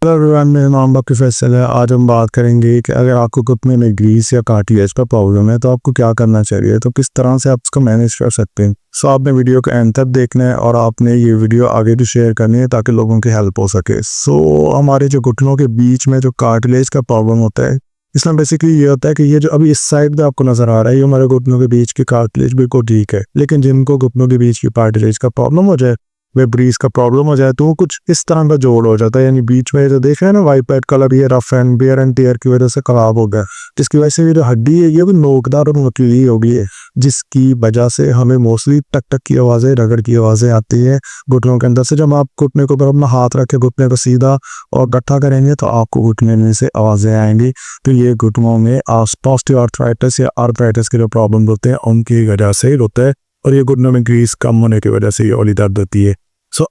Hello everyone, मेरा नाम बाकी फैसल है। आज हम बात करेंगे कि अगर आपको घुटने में ग्रीस या कार्टिलेज का प्रॉब्लम है तो आपको क्या करना चाहिए, तो किस तरह से आप उसको मैनेज कर सकते हैं। सो आपने वीडियो को एंड तक देखना है और आपने ये वीडियो आगे भी शेयर करनी है ताकि लोगों की हेल्प हो सके। हमारे जो घुटनों के बीच में जो कार्टिलेज का प्रॉब्लम होता है, इसमें बेसिकली ये होता है कि ये जो अभी इस साइड पे आपको नजर आ रहा है, ये हमारे घुटनों के बीच की कार्टिलेज बिल्कुल ठीक है, लेकिन जिनको घुटनों के बीच की कार्टिलेज का प्रॉब्लम हो जाए, वे ब्रीज का प्रॉब्लम हो जाए, तो वो कुछ इस तरह का जोड़ हो जाता है। यानी बीच में जो देख रहे हैं ना वाइट वाइट कलर, ये rough and wear and tear की वजह से खराब हो गया, जिसकी वजह से ये जो हड्डी है ये भी नोकदार और नुकीली हो गई है, जिसकी वजह से हमें मोस्टली टक टक की आवाज़ें, रगड़ की आवाज़ें आती है घुटनों के अंदर से। जब आप घुटने के ऊपर अपना हाथ रख के घुटने को सीधा और गट्ठा करेंगे तो आपको घुटने में से आवाज़ें आएंगी। तो ये घुटनों में ऑस्टियोआर्थराइटिस या आर्थराइटिस के जो प्रॉब्लम होते हैं उनकी वजह से होता है, और ये घुटनों में ग्रीस कम होने की वजह से ये वाली दर्द होती है।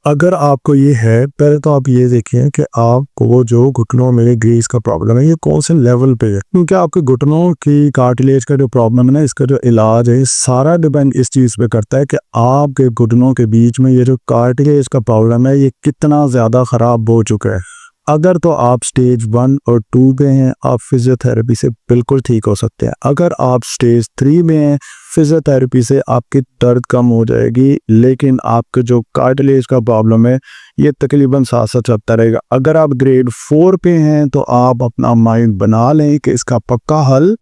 अगर आपको ये है, पहले तो आप ये देखिए कि आपको जो घुटनों में ग्रीस का प्रॉब्लम है ये कौन से लेवल पे है, क्योंकि आपके घुटनों की कार्टिलेज का जो प्रॉब्लम है ना, इसका जो इलाज है सारा डिपेंड इस चीज़ पे करता है कि आपके घुटनों के बीच में ये जो कार्टिलेज का प्रॉब्लम है ये कितना ज़्यादा ख़राब हो चुका है। अगर तो आप स्टेज 1 और 2 पे हैं, आप फिजियोथेरेपी से बिल्कुल ठीक हो सकते हैं। अगर आप स्टेज 3 में हैं, फिजियोथेरेपी से आपकी दर्द कम हो जाएगी, लेकिन आपके जो कार्टिलेज का प्रॉब्लम है ये तकरीबन 7 से 70 रहेगा। अगर आप ग्रेड 4 पे हैं तो आप अपना माइंड बना लें कि इसका पक्का हल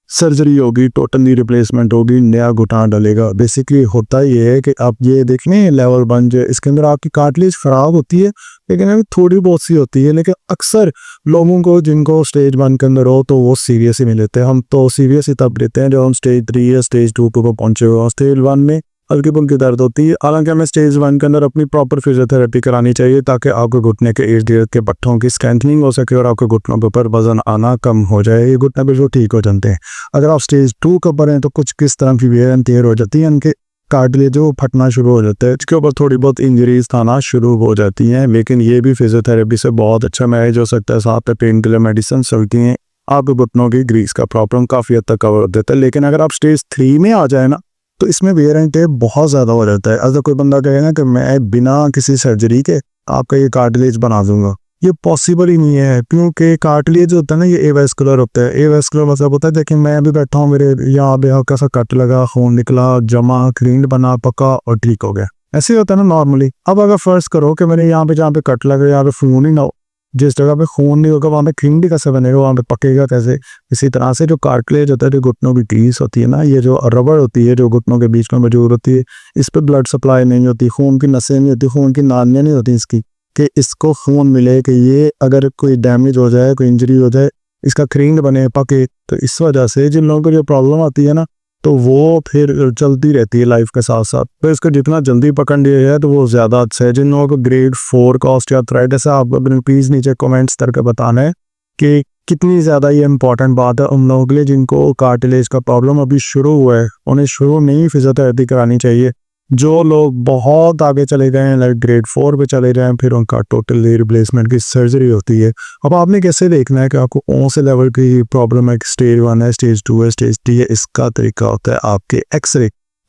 सर्जरी होगी, टोटली रिप्लेसमेंट होगी, नया घुटना डलेगा। बेसिकली होता ये है कि आप ये देखें लेवल 1 जो इसके अंदर आपकी कार्टिलेज ख़राब होती है, लेकिन अभी थोड़ी बहुत सी होती है। लेकिन अक्सर लोगों को जिनको स्टेज 1 के अंदर हो तो वो सीरियस ही नहीं लेते। हम तो सीरियस ही तब लेते हैं जब हम स्टेज 3 या स्टेज 2 को पहुंचे हुए। स्टेज 1 में हल्की फुल्की दर्द होती है, हालांकि हमें स्टेज 1 के अंदर अपनी प्रॉपर फिजियोथेरेपी करानी चाहिए ताकि आपके घुटने के इर्द गिर्द के पट्टों की स्ट्रेंथनिंग हो सके और आपके घुटनों के ऊपर वजन आना कम हो जाए, ये घुटने बिल्कुल ठीक हो जाते हैं। अगर आप स्टेज 2 के ऊपर हैं तो कुछ किस तरह की वेयर एंड टेयर हो जाती है, उनके कार्टिलेज जो फटना शुरू हो जाता है, इसके ऊपर थोड़ी बहुत इंजरीज आना शुरू हो जाती हैं, लेकिन ये भी फिजियोथेरेपी से बहुत अच्छा मैनेज हो सकता है। साथ में पेन किलर मेडिसिन चलती हैं, आपके घुटनों की ग्रीस का प्रॉब्लम काफ़ी हद तक कवर हो देता है। लेकिन अगर आप स्टेज 3 में आ जाए ना तो इसमें वेयर एंड टेयर बहुत ज़्यादा हो जाता है। अगर कोई बंदा कहे ना कि मैं बिना किसी सर्जरी के आपका ये कार्टिलेज बना दूंगा, ये पॉसिबल ही नहीं है, क्योंकि कार्टिलेज होता है ना ये एवेस्कुलर होता है। एवेस्कुलर मतलब होता है, देखिए मैं अभी बैठा हूँ, मेरे यहाँ पे हल्का सा कट लगा, खून निकला, जमा, क्रींड बना, पका और ठीक हो गया, ऐसे ही होता है ना नॉर्मली। अब अगर फर्ज करो कि मेरे यहाँ पे जहाँ पे कट लगे यहाँ पे खून ही ना हो, जिस जगह पे खून नहीं होगा वहाँ पे क्रींड कैसे बनेगा, वहाँ पे पकेगा कैसे। इसी तरह से जो कार्टिलेज होता है, जो घुटनों की ग्रीस होती है ना, ये जो रबड़ होती है जो घुटनों के बीच में मौजूद होती है, इस पर ब्लड सप्लाई नहीं होती, खून की नसें नहीं होती, खून की नालियाँ नहीं होती इसकी, कि इसको खून मिले, कि ये अगर कोई डैमेज हो जाए, कोई इंजरी हो जाए, इसका क्रींड बने, पके। तो इस वजह से जिन लोगों को जो प्रॉब्लम आती है ना, तो वो फिर चलती रहती है लाइफ के साथ साथ। तो इसको जितना जल्दी पकड़ लिया जाए तो वो ज़्यादा अच्छा है। जिन लोगों को ग्रेड 4 का ऑस्टियोआर्थराइटिस है, आप अपने प्लीज़ नीचे कमेंट्स करके बताना है कि कितनी ज़्यादा ये इंपॉर्टेंट बात है उन लोगों के लिए जिनको कार्टिलेज का प्रॉब्लम अभी शुरू हुआ है। उन्हें शुरू में ही फिजियोथेरेपी करानी चाहिए। जो लोग बहुत आगे चले गए हैं, लाइक ग्रेड 4 पे चले गए हैं, फिर उनका टोटल रिप्लेसमेंट की सर्जरी होती है। अब आपने कैसे देखना है कि आपको कौन से लेवल की प्रॉब्लम है, स्टेज 1 है, स्टेज 2 है, स्टेज 3 है। इसका तरीका होता है आपके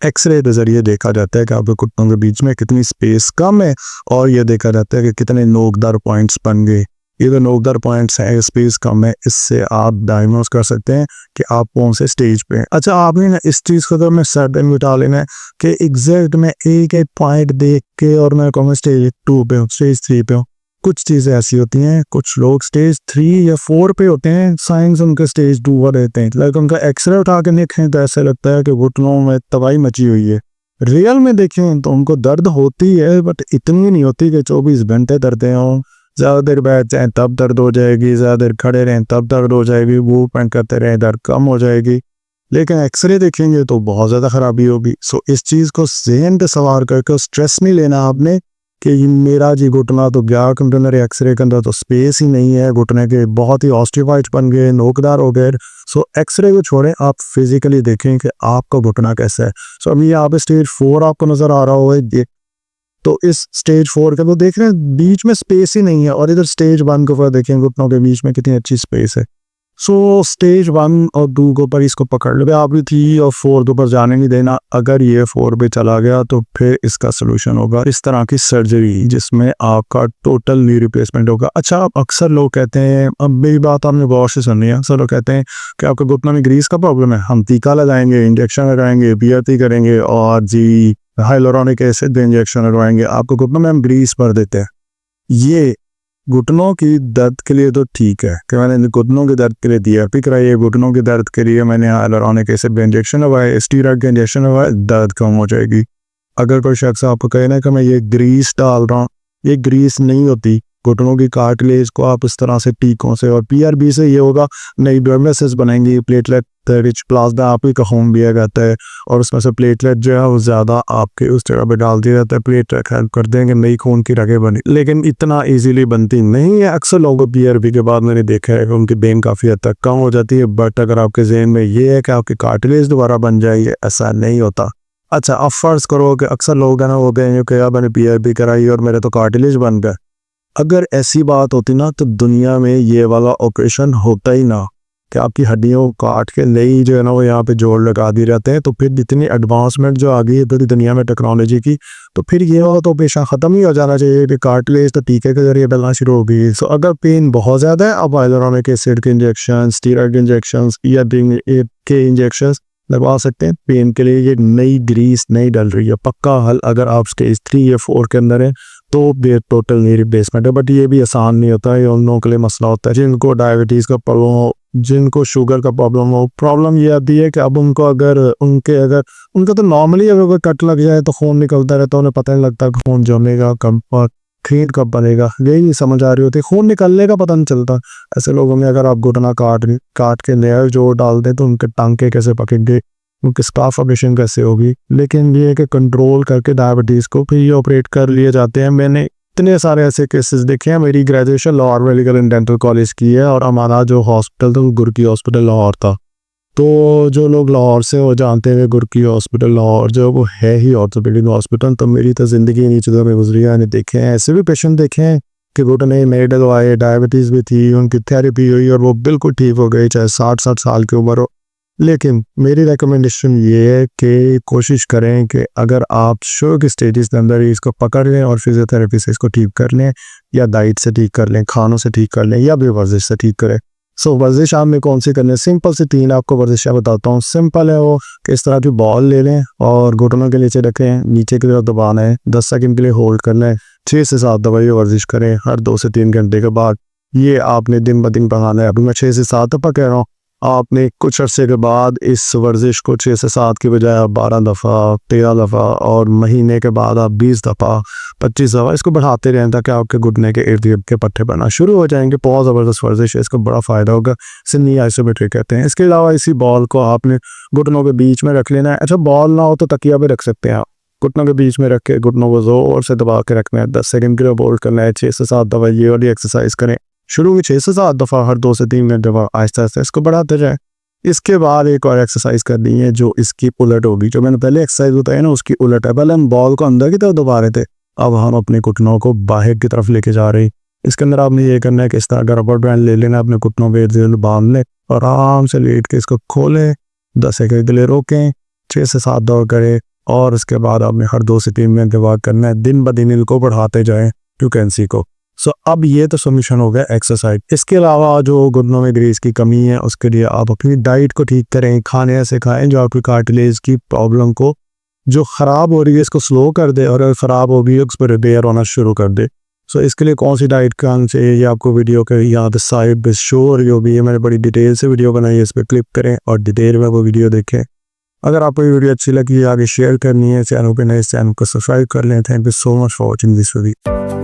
एक्सरे के जरिए देखा जाता है कि आपके घुटनों के बीच में कितनी स्पेस कम है, और ये देखा जाता है कि कितने नोकदार पॉइंट्स बन गए। ये जो नोकदार पॉइंट्स हैं, स्पेस कम है, इससे आप डायग्नोस कर सकते हैं कि आप कौन से स्टेज पे हैं। अच्छा, आपने ना इस चीज़ को तो मैं सर्टेन बता लेना है कि एग्जैक्ट मैं एक एक पॉइंट देख के और मैं कहूँगा स्टेज 2 पे हूँ, स्टेज 3 पे हूँ। कुछ चीज़ें ऐसी होती हैं, कुछ लोग स्टेज 3 या 4 पे होते हैं, साइंस उनके स्टेज 2 पर रहते हैं। लाइक उनका एक्सरे उठा के देखें तो ऐसा लगता है कि घुटनों में तबाही मची हुई है। रियल में देखें तो उनको दर्द होती है, बट इतनी नहीं होती कि 24 घंटे दर्द हों। ज़्यादा देर बैठ जाएँ तब दर्द हो जाएगी, ज़्यादा देर खड़े रहें तब दर्द हो जाएगी, मूवमेंट करते रहें दर्द कम हो जाएगी। लेकिन एक्सरे देखेंगे तो बहुत ज़्यादा ख़राबी होगी। इस चीज़ को ज़हन पे सवार करके स्ट्रेस नहीं लेना आपने कि मेरा जी घुटना तो गया, कंप्यूटर एक्सरे के अंदर तो स्पेस ही नहीं है, घुटने के बहुत ही ऑस्टियोआर्थ बन गए, नोकदार हो गए। एक्सरे को छोड़ें, आप फिजिकली देखें कि आपका घुटना कैसा है। अभी यहाँ पे स्टेज 4 आपको नज़र आ रहा होगा, तो इस स्टेज 4 के तो देख रहे हैं बीच में स्पेस ही नहीं है, और इधर स्टेज 1 के ऊपर देखें घुटनों के बीच में कितनी अच्छी स्पेस है। सो स्टेज 1 और 2 के ऊपर इसको पकड़ लो, आप भी 3 और 4 के ऊपर जाने नहीं देना। अगर ये 4 पे चला गया तो फिर इसका सोल्यूशन होगा इस तरह की सर्जरी जिसमें आपका टोटल नी रिप्लेसमेंट होगा। अच्छा, अक्सर लोग कहते हैं, अब मेरी बात आपने गौर से सुननी है, अक्सर लोग कहते हैं कि आपके घुटनों में ग्रीस का प्रॉब्लम है, हम टीका लगाएंगे, इंजेक्शन लगाएंगे, PRP करेंगे और जी हाइलोरॉनिक एसिड इंजेक्शन लगवाएंगे, आपको घुटनों में हम ग्रीस भर देते हैं। ये घुटनों की दर्द के लिए तो ठीक है कि मैंने घुटनों के दर्द के लिए DRP कराई है, घुटनों के दर्द के लिए मैंने हाइलोरॉनिक एसिड इंजेक्शन लगवाए, स्टीरॉयड के इंजेक्शन लगवाए, दर्द कम हो जाएगी। अगर कोई शख्स आपको कहे ना कि मैं ये ग्रीस डाल रहा हूँ, ये ग्रीस नहीं होती। घुटनों की कार्टिलेज को आप इस तरह से टीकों से और PRP से ये होगा, नई ब्लड वेसल्स बनेंगी, प्लेटलेट रिच प्लाज्मा आप ही का होम दिया जाता है और उसमें से प्लेटलेट जो है वो ज़्यादा आपके उस जगह पे डाल दिया जाता है, प्लेटलेट हेल्प कर देंगे नई खून की रगें बनी, लेकिन इतना इजीली बनती नहीं है। अक्सर लोगों को PRP के बाद मैंने देखा है कि उनकी पेन काफ़ी हद तक कम हो जाती है, बट अगर आपके जहन में ये है कि आपकी कार्टिलेज दोबारा बन जाएगी, ऐसा नहीं होता। अच्छा, आप फर्ज करो कि अक्सर लोग हैं ना वो कहेंगे कि यार मैंने PRP कराई और मेरे तो कार्टिलेज बन गया। अगर ऐसी बात होती ना तो दुनिया में ये वाला ऑपरेशन होता ही ना, कि आपकी हड्डियों काट के नई जो है ना वो यहाँ पे जोड़ लगा दिए जाते हैं। तो फिर इतनी एडवांसमेंट जो आ गई है पूरी दुनिया में टेक्नोलॉजी की, तो फिर ये वाला तो ऑपरेशन ख़त्म ही हो जाना चाहिए कि कार्टिलेज तो टीके के जरिए डलना शुरू हो गई। सो अगर पेन बहुत ज़्यादा है, अब हाइलोरॉनिक एसिड के इंजेक्शन, स्टीरॉयड के इंजेक्शन या के इंजेक्शन लगवा सकते हैं। पेन के लिए ये नई ग्रीस नहीं डल रही है, पक्का हल अगर आप स्टेज 3 या 4 के अंदर है तो बे टोटल नी रिप्लेसमेंट है। बट ये भी आसान नहीं होता है, उन लोगों के लिए मसला होता है जिनको डायबिटीज़ का प्रॉब्लम हो, जिनको शुगर का प्रॉब्लम हो। प्रॉब्लम ये आती है कि अब उनको अगर उनका तो नॉर्मली अगर कोई कट लग जाए तो खून निकलता रहता है, उन्हें पता नहीं लगता खून जमेगा कब और खीर कब बनेगा, यही नहीं समझ आ रही होती, खून निकलने का पता नहीं चलता। ऐसे लोगों में अगर आप घुटना काट के नया जोड़ डाल दें तो उनके टांके कैसे पकेंगे, उनकी स्काफ ऑपरेशन कैसे होगी। लेकिन ये है कि कंट्रोल करके डायबिटीज़ को फिर ये ऑपरेट कर लिए जाते हैं। मैंने इतने सारे ऐसे केसेस देखे हैं। मेरी graduation Lahore medical and dental college की है और हमारा जो हॉस्पिटल था वो गुरकी हॉस्पिटल लाहौर था। तो जो लोग लाहौर से वो जानते हैं गुरकी हॉस्पिटल लाहौर जो वो है ही ऑर्थोपेडिक हॉस्पिटल। तो मेरी तो ज़िंदगी इन्हीं चीज़ों में गुजरी है। मैंने देखे हैं ऐसे भी पेशेंट देखे हैं कि घुटने नए डलवाए, डायबिटीज़ भी थी, उनकी थेरेपी हुई और वो बिल्कुल ठीक हो गई, चाहे 60 साल की उम्र हो। लेकिन मेरी रिकमेंडेशन ये है कि कोशिश करें कि अगर आप शुरू के स्टेजेस के अंदर ही इसको पकड़ लें और फिजियोथेरेपी से इसको ठीक कर लें, या डाइट से ठीक कर लें, खानों से ठीक कर लें, या भी वर्जिश से ठीक करें। सो वर्जिश आप में कौन सी करनी है? सिंपल से 3 आपको वर्जिशें बताता हूँ। सिंपल है वो कि इस तरह की बॉल ले लें और घुटनों के नीचे रखें, नीचे की तरफ दबाना है, 10 सेकंड के लिए होल्ड कर लें, 6 से 7 दबाइए वर्जिश करें हर 2 से 3 घंटे के बाद। ये आपने दिन ब दिन बढ़ाना है। अभी मैं 6 से 7 दफ़ा कह रहा हूँ, आपने कुछ अरसे के बाद इस वर्जिश को 6 से 7 की बजाय आप 12 दफ़ा, 13 दफ़ा और महीने के बाद आप 20 दफ़ा, 25 दफ़ा इसको बढ़ाते रहें ताकि आपके घुटने के इर्द गिर्द के पट्टे बनना शुरू हो जाएंगे। बहुत ज़बरदस्त वर्जिश है, इसको बड़ा फ़ायदा होगा। इसे नी आइसोमेट्रिक कहते हैं। इसके अलावा इसी बॉल को आपने घुटनों के बीच में रख लेना है। अच्छा, बॉल ना हो तो तकिया पे रख सकते हैं आप। घुटनों के बीच में रख के घुटनों को ज़ोर से दबा के रखना है, 10 सेकंड के लिए होल्ड करना है, 6 से 7 दफ़ा ये वाली एक्सरसाइज करें। शुरू में 6 से 7 दफ़ा हर 2 से 3 घंटे बाद, आहिस्ता आहिस्ता इसको बढ़ाते जाएँ। इसके बाद एक और एक्सरसाइज करनी है जो इसकी उलट होगी। जो मैंने पहले एक्सरसाइज बताई ना उसकी उलट है। पहले हम बॉल को अंदर की तरफ दबा रहे थे, अब हम अपने घुटनों को बाहर की तरफ लेके जा रहे हैं। इसके अंदर आपने ये करना है कि इस तरह का रबर बैंड ले लेना, अपने घुटनों पे इर्द-गिर्द बांध लें और आराम से लेट के इसको खोलें, 10 सेकंड के लिए रोकें, 6 से 7 दौर करें और इसके बाद आपने हर 2 से 3 घंटे बाद करना है। दिन ब दिन इनको बढ़ाते जाएँ फ्रीक्वेंसी को। सो अब ये तो सबमिशन हो गया एक्सरसाइज। इसके अलावा जो घुटनों में ग्रीस की कमी है उसके लिए आप अपनी डाइट को ठीक करें, खाने ऐसे खाएं जो आपकी कार्टिलेज की प्रॉब्लम को जो ख़राब हो रही है इसको स्लो कर दे और अगर ख़राब हो गई उस पर रिपेयर होना शुरू कर दे। सो इसके लिए कौन सी डाइट खानी चाहिए ये आपको वीडियो के यहाँ पे साइड पे शो हो रही होगी। मैंने बड़ी डिटेल से वीडियो बनाई है, इस पर क्लिक करें और डिटेल में वो वीडियो देखें। अगर आपको ये वीडियो अच्छी लगी आगे शेयर करनी है, चैनल पे नए चैनल को सब्सक्राइब कर लें। Thank you so much for watching this video.